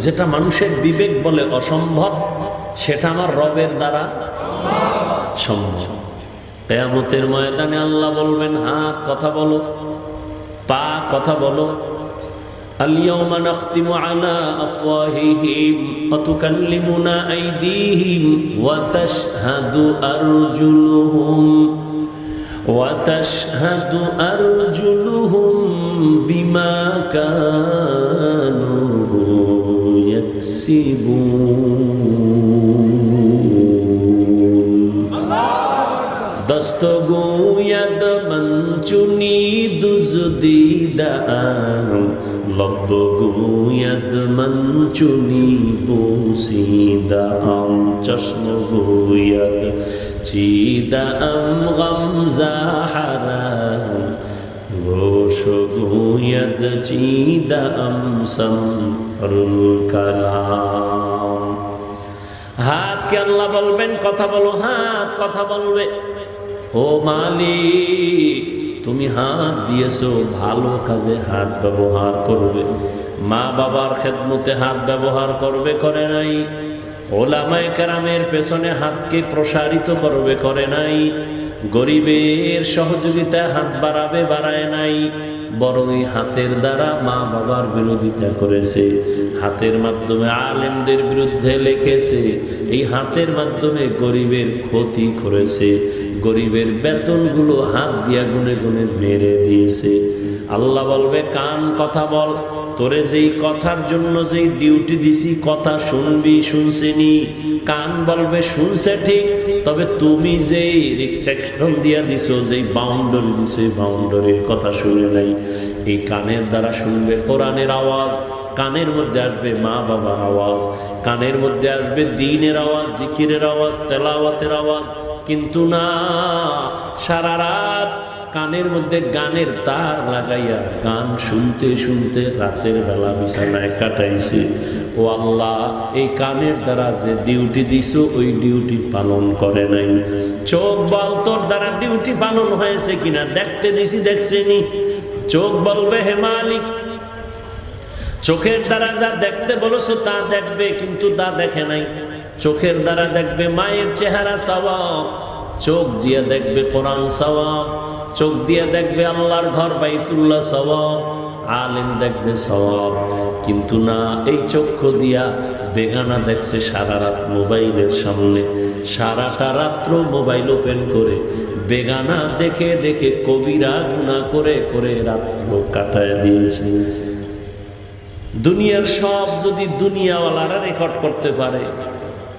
যেটা মানুষের বিবেক বলে অসম্ভব, সেটা আমার রবের দ্বারা সম্ভব। কিয়ামতের ময়দানে আল্লাহ বলবেন, হাত কথা বলো, পা কথা বলো। আল-ইয়াওমা নাখতিমু আলা আফওয়াহিহিম ওয়া তুকাল্লিমুনা আইদিহিম ওয়া তাশহাদু আরজুলুহুম বিমা কানু ইয়াকসিবুন। দস্ত গোয়াদ মঞ্চুনি দুজদিদাম লব্ব গোয়াদ মঞ্চুনি বুসিদাম চশম গোয়াদ চিদাম গমজাহারাম গোশ গোয়াদ চিদাম সমরুল কালাম। হাতকে আল্লাহ বলবেন কথা বলো, হাত কথা বলবে। ও মালিক, তুমি হাত দিয়েছো, ভালো কাজে হাত ব্যবহার করবে। মা বাবার খেদমতে হাত ব্যবহার করবে, করে নাই। ওলামায়ে কেরামের পেছনে হাতকে প্রসারিত করবে, করে নাই। গরিবের সহযোগিতায় হাত বাড়াবে, বাড়ায় নাই। বরং এই হাতের দ্বারা মা বাবার বিরোধিতা করেছে, হাতের মাধ্যমে আলেমদের বিরুদ্ধে লিখেছে, এই হাতের মাধ্যমে গরিবের ক্ষতি করেছে, গরিবের বেতনগুলো হাত দিয়া গুনে গুনে মেরে দিয়েছে। আল্লাহ বলবে, কান কথা বল, তোরে যেই কথার জন্য যেই ডিউটি দিছি, কথা শুনবি, শুনছিনি। কান বলবে শুনছে ঠিক, তবে তুমি যেই রিস্ট্রিকশন দিয়া দিছো, যেই বাউন্ডারি দিছো, এই বাউন্ডারির কথা শুনে নাই। এই কানের দ্বারা শুনবে কোরআনের আওয়াজ, কানের মধ্যে আসবে মা বাবার আওয়াজ, কানের মধ্যে আসবে দ্বীনের আওয়াজ, জিকিরের আওয়াজ, তেলাওয়াতের আওয়াজ। কিন্তু না, সারা রাত কানের মধ্যে গানের তার লাগাইয়া গান শুনতে শুনতে রাতের বেলা বিছানায় কাটাইছে। ও আল্লাহ, এই কানের দ্বারা যে ডিউটি দিছো, ওই ডিউটি পালন করে নাই। চোখ বল, তোর দ্বারা ডিউটি পালন হয়েছে কিনা, দেখতে দিছি, দেখছেনি। চোখ বলবে, হে মালিক, চোখের দ্বারা যা দেখতে বলেছো তা দেখবে, কিন্তু তা দেখে নাই। চোখের দ্বারা দেখবে মায়ের চেহারা সওয়াব, চোখ দিয়ে দেখবে কোরআন সওয়াব, চোখ দিয়ে দেখবে আল্লাহর ঘর বাইতুল্লাহ সওয়াব, আলেম দেখবে সওয়াব। কিন্তু না, এই চক্ষু দিয়া বেগানা দেখছে সারা রাত মোবাইলের সামনে, সারাটা রাত্র মোবাইল ওপেন করে বেগানা দেখে দেখে কবিরা গুনাহ করে করে রাত্র কাটায় দিয়েছে। দুনিয়ার সব যদি দুনিয়াওয়ালারা রেকর্ড করতে পারে,